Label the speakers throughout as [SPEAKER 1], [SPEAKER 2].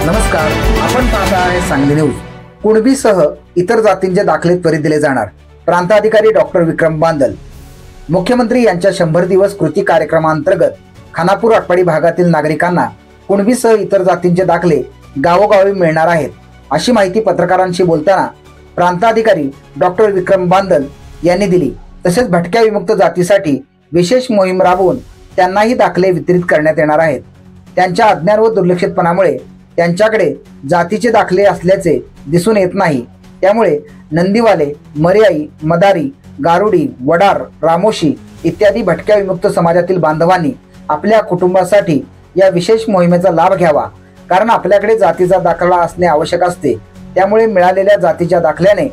[SPEAKER 1] नमस्कार, आपण पाहत आहे सांगली न्यूज। कुणबीसह इतर जातींचे दाखले त्वरित दिले जाणार, प्रांताधिकारी डॉक्टर विक्रम बांदल। मुख्यमंत्री यांच्या 100 दिवस कृती कार्यक्रमांतर्गत खानापूर आटपाडी भागातील नागरिकांना कुणबीसह इतर जातींचे दाखले गावोगावी मिळणार आहेत, अशी माहिती पत्रकारांशी बोलताना प्रांताधिकारी डॉक्टर विक्रम बांदल यांनी दिली। तसेच भटक्या विमुक्त जातीसाठी विशेष मोहीम राबवून त्यांनाही दाखले वितरित करण्यात येणार आहेत। त्यांच्या अज्ञान व दुर्लक्षितपणामुळे त्यांच्याकडे जातीचे दाखले असल्याचे दिसून येत नाही, त्यामुळे नंदीवाले, मर्याई, मदारी, गारुडी, वडार, रामोशी इत्यादी भटक्या विमुक्त समाजातील बांधवांनी आपल्या कुटुंबासाठी या विशेष मोहिमेचा लाभ घ्यावा, कारण आपल्याकडे जातीचा दाखला असणे आवश्यक असते। त्यामुळे मिळालेल्या जातीच्या दाखल्याने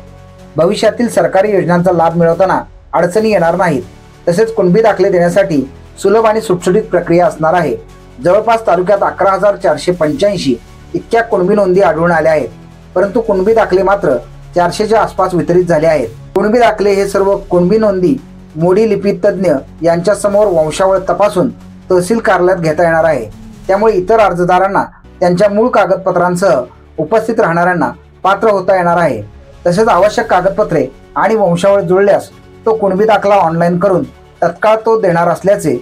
[SPEAKER 1] भविष्यातील सरकारी योजनांचा लाभ मिळवताना अडचणी येणार नाहीत। तसेच कुणबी दाखले देण्यासाठी सुलभ आणि सुटसुटीत प्रक्रिया असणार आहे। जवळपास तालुक्यात 11,485 इतक्या कुणबी नोंदी आढळून आल्या आहेत, परंतु कुणबी दाखले मात्र 400च्या आसपास वितरित झाले आहेत। कुणबी दाखले हे सर्व कुणबी नोंदी मोडी लिपी तज्ञ यांच्या समोर वंशावळ तपासून तहसील कार्यालयात घेता येणार आहे। त्यामुळे इतर अर्जदारांना त्यांच्या मूळ कागदपत्रांसह उपस्थित राहणाऱ्यांना पात्र होता येणार आहे। तसेच आवश्यक कागदपत्रे आणि वंशावळ जुळल्यास तो कुणबी दाखला ऑनलाईन करून तत्काळ तो देणार असल्याचे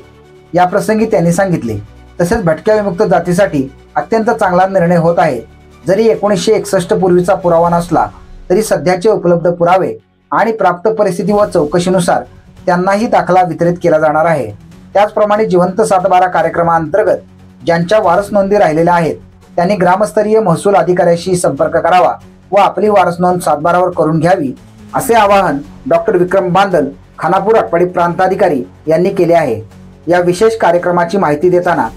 [SPEAKER 1] याप्रसंगी त्यांनी सांगितले। तसेच भटक्या विमुक्त जातीसाठी अत्यंत चांगला निर्णय होत आहे। जरी 1961 पूर्वीचा पुरावा नसला तरी सध्याचे उपलब्ध पुरावे आणि प्राप्त परिस्थिती व चौकशीनुसार त्यांनाही दाखला वितरित केला जाणार आहे। त्याचप्रमाणे जिवंत सातबारा कार्यक्रमांतर्गत ज्यांच्या वारस नोंदी राहिलेल्या आहेत त्यांनी ग्रामस्तरीय महसूल अधिकाऱ्याशी संपर्क करावा व आपली वारस नोंद सातबारावर करून घ्यावी, असे आवाहन डॉक्टर विक्रम बांदल, खानापूर आटपाडी प्रांताधिकारी यांनी केले आहे। या विशेष कार्यक्रमाची माहिती देताना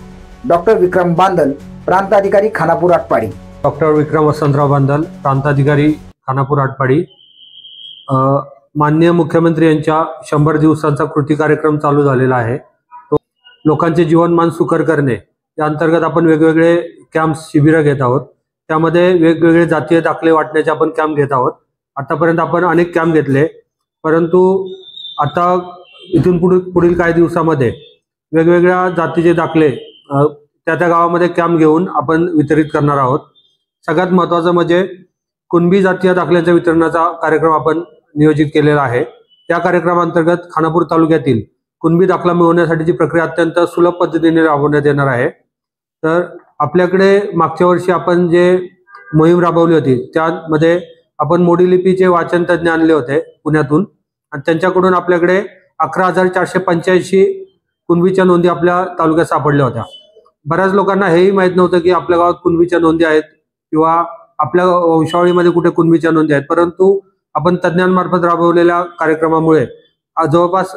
[SPEAKER 1] डॉक्टर विक्रम बांदल, प्रांताधिकारी खानापूर आटपाडी।
[SPEAKER 2] डॉक्टर विक्रम वसंतराव बांदल, प्रांताधिकारी खानापूर आटपाडी। माननीय मुख्यमंत्री यांच्या 100 दिवसांचा कृती कार्यक्रम चालू झालेला आहे। तो लोकांचे जीवनमान सुकर करणे या अंतर्गत आपण वेगवेगळे कॅम्प्स शिबिरं घेत आहोत। त्यामध्ये वेगवेगळे जातीय दाखले वाटण्याचे आपण कॅम्प घेत आहोत। आतापर्यंत आपण अनेक कॅम्प घेतले, परंतु आता इथून पुढील काही दिवसामध्ये वेगवेगळ्या जातीचे दाखले त्या गावामध्ये कॅम्प घेऊन आपण वितरित करणार आहोत। सगळ्यात महत्त्वाचं म्हणजे कुणबी जातीय दाखल्यांच्या वितरणाचा कार्यक्रम आपण नियोजित केलेला आहे। त्या कार्यक्रमांतर्गत खानापूर तालुक्यातील कुणबी दाखला मिळवण्यासाठीची प्रक्रिया अत्यंत सुलभ पद्धतीने राबवण्यात येणार आहे। तर आपल्याकडे मागच्या वर्षी आपण जे मोहीम राबवली होती त्यामध्ये आपण मोडी लिपीचे वाचन तज्ञ आणले होते पुण्यातून, आणि त्यांच्याकडून आपल्याकडे 11,485 कुणबीच्या नोंदी आपल्या तालुक्यात सापडल्या होत्या। बऱ्याच लोकांना हेही माहीत नव्हतं की आपल्या गावात कुणबीच्या नोंदी आहेत किंवा आपल्या वंशावळीमध्ये कुठे कुणबीच्या नोंदी आहेत, परंतु आपण तज्ञांमार्फत राबवलेल्या कार्यक्रमामुळे जवळपास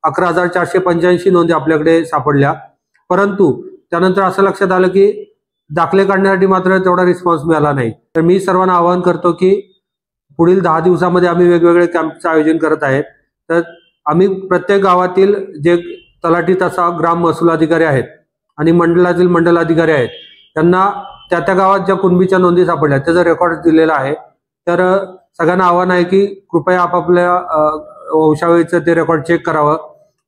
[SPEAKER 2] 11,485 नोंदी आपल्याकडे सापडल्या। परंतु त्यानंतर असं लक्षात आलं की दाखले काढण्यासाठी मात्र तेवढा रिस्पॉन्स मिळाला नाही। तर मी सर्वांना आवाहन करतो की पुढील 10 दिवसामध्ये आम्ही वेगवेगळे कॅम्पचं आयोजन करत आहेत। तर आम्ही प्रत्येक गावातील जे तलाठी तसा ग्राम महसूल अधिकारी आहेत आणि मंडळातील मंडल अधिकारी आहेत त्यांना त्या गावात ज्या कुणबीच्या नोंदी सापडल्या त्याचा रेकॉर्ड दिलेला आहे। तर सगळ्यांना आव्हान आहे की कृपया आपापल्या वंशावळीचं ते रेकॉर्ड चेक करावं,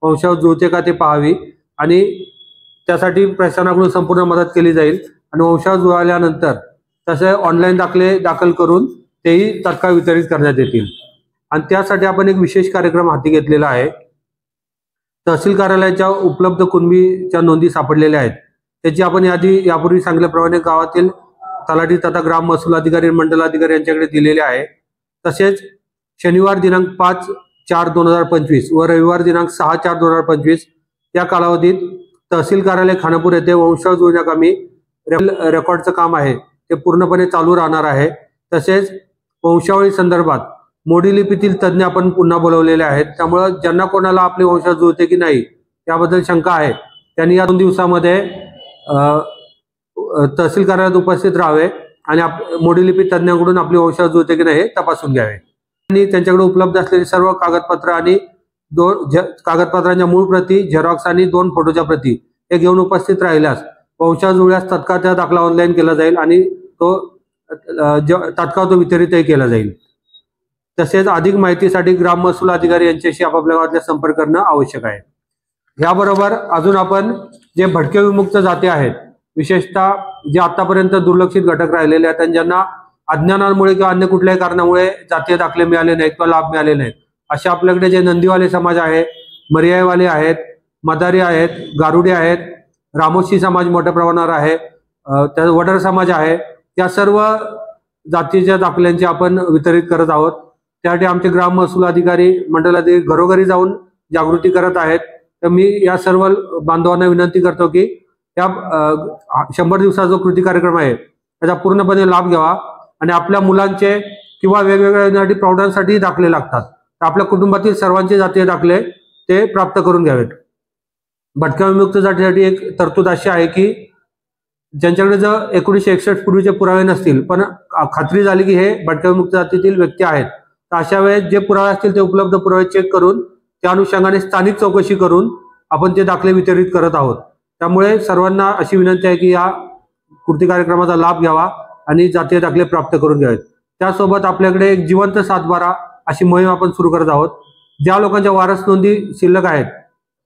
[SPEAKER 2] वंशावळ जुळते का ते पाहावी, आणि त्यासाठी प्रशासनाकडून संपूर्ण मदत केली जाईल। आणि वंशावळ जुळाल्यानंतर तसे ऑनलाईन दाखले दाखल करून तेही तत्काळ वितरित करण्यात येतील। आणि त्यासाठी आपण एक विशेष कार्यक्रम हाती घेतलेला आहे। तहसील कार्यालयाच्या उपलब्ध कुणबीच्या नोंदी सापडलेल्या आहेत त्याची आपण यादी यापूर्वी सांगितल्याप्रमाणे गावातील तलाठी तथा ग्राम महसूल अधिकारी, मंडल अधिकारी यांच्याकडे दिलेले आहे। तसेच शनिवार दिनांक 5/4/2025 व रविवार दिनांक 6/4/2025 या कालावधीत तहसील कार्यालय खानापूर येथे वंशावळ जुळण्याकामी रेकॉर्डचं काम आहे ते पूर्णपणे चालू राहणार आहे। तसेच वंशावळी संदर्भात मोडी लिपीतील तज्ञ आपण पुन्हा बोलवलेले आहेत, त्यामुळे ज्यांना कोणाला आपली वंशावळ जुळते की नाही याबद्दल शंका आहे त्यांनी या 2 दिवसामध्ये तहसील कार्यालयात उपस्थित राहावे आणि मोडी लिपी तज्ञांकडून आपली वंशावळ जुळते की नाही हे तपासून घ्यावे। आणि त्यांच्याकडे उपलब्ध असलेली सर्व कागदपत्र आणि 2 कागदपत्रांच्या मूळ प्रती, झेरॉक्स आणि 2 फोटोच्या प्रती हे घेऊन उपस्थित राहिल्यास वंशावळ जुळल्यास तत्काळ त्या दाखला ऑनलाईन केला जाईल आणि तो तात्काळ तो वितरितही केला जाईल। तसेच अधिक माहितीसाठी ग्राम महसूल अधिकारी यांच्याशी आपापल्या गावातल्या संपर्क करणं आवश्यक आहे। याबरोबर अजून आपण जे भटके विमुक्त जाती आहेत विशेषतः जे आतापर्यंत दुर्लक्षित घटक राहिलेले आहेत आणि ज्यांना अज्ञानामुळे किंवा अन्य कुठल्याही कारणामुळे जातीय दाखले मिळाले नाहीत किंवा लाभ मिळाले नाहीत, अशा आपल्याकडे जे नंदीवाले समाज आहे, मर्यायवाले आहेत, मदारी आहेत, गारुडे आहेत, रामोशी समाज मोठ्या प्रमाणावर आहे, त्या वडर समाज आहे, त्या सर्व जातीच्या दाखल्यांचे आपण वितरित करत आहोत. त्यासाठी आमचे ग्राम महसूल अधिकारी, मंडल अधिकारी घरोघरी जाऊन जागृती करत आहेत. तर मी या सर्व बांधवांना विनंती करतो की या 100 दिवसाचा जो कृती कार्यक्रम आहे त्याचा पूर्णपणे लाभ घ्यावा आणि आपल्या मुलांचे किंवा वेगवेगळ्या प्रौढांसाठी दाखले लागतात, तर आपल्या कुटुंबातील सर्वांचे जातीय दाखले ते प्राप्त करून घ्यावेत. भटक्या विमुक्त जातीसाठी एक तरतूद अशी आहे की ज्यांच्याकडे जर 1961 पूर्वीचे पुरावे नसतील पण खात्री झाली की हे भटक्या विमुक्त जातीतील व्यक्ती आहेत, तर अशा वेळेस जे पुरावे असतील ते उपलब्ध पुरावे चेक करून त्या अनुषंगाने स्थानिक चौकशी करून आपण ते दाखले वितरित करत आहोत. त्यामुळे सर्वांना अशी विनंती आहे की या कृती कार्यक्रमाचा लाभ घ्यावा आणि जातीय दाखले प्राप्त करून घ्यावेत. त्यासोबत आपल्याकडे एक जिवंत सातबारा अशी मोहीम आपण सुरू करत आहोत. ज्या लोकांच्या वारस नोंदी शिल्लक आहेत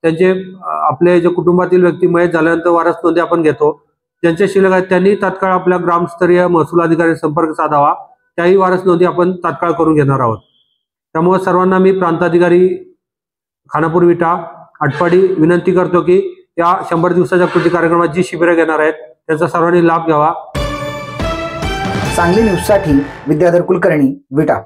[SPEAKER 2] त्यांचे आपले जे कुटुंबातील व्यक्ती मयत झाल्यानंतर वारस नोंदी आपण घेतो, ज्यांचे शिल्लक आहेत त्यांनी तात्काळ आपल्या ग्रामस्तरीय महसूल अधिकारी संपर्क साधावा. त्याही वारस नोंदी आपण तात्काळ करून घेणार आहोत. त्यामुळे सर्वांना मी प्रांताधिकारी खानापूर विटा आटपाडी विनंती करतो की या 100 दिवसाच्या कृती कार्यक्रमात जी शिबिरं घेणार आहेत त्याचा सर्वांनी लाभ घ्यावा.
[SPEAKER 1] सांगली न्यूजसाठी विद्याधर कुलकर्णी, विटा.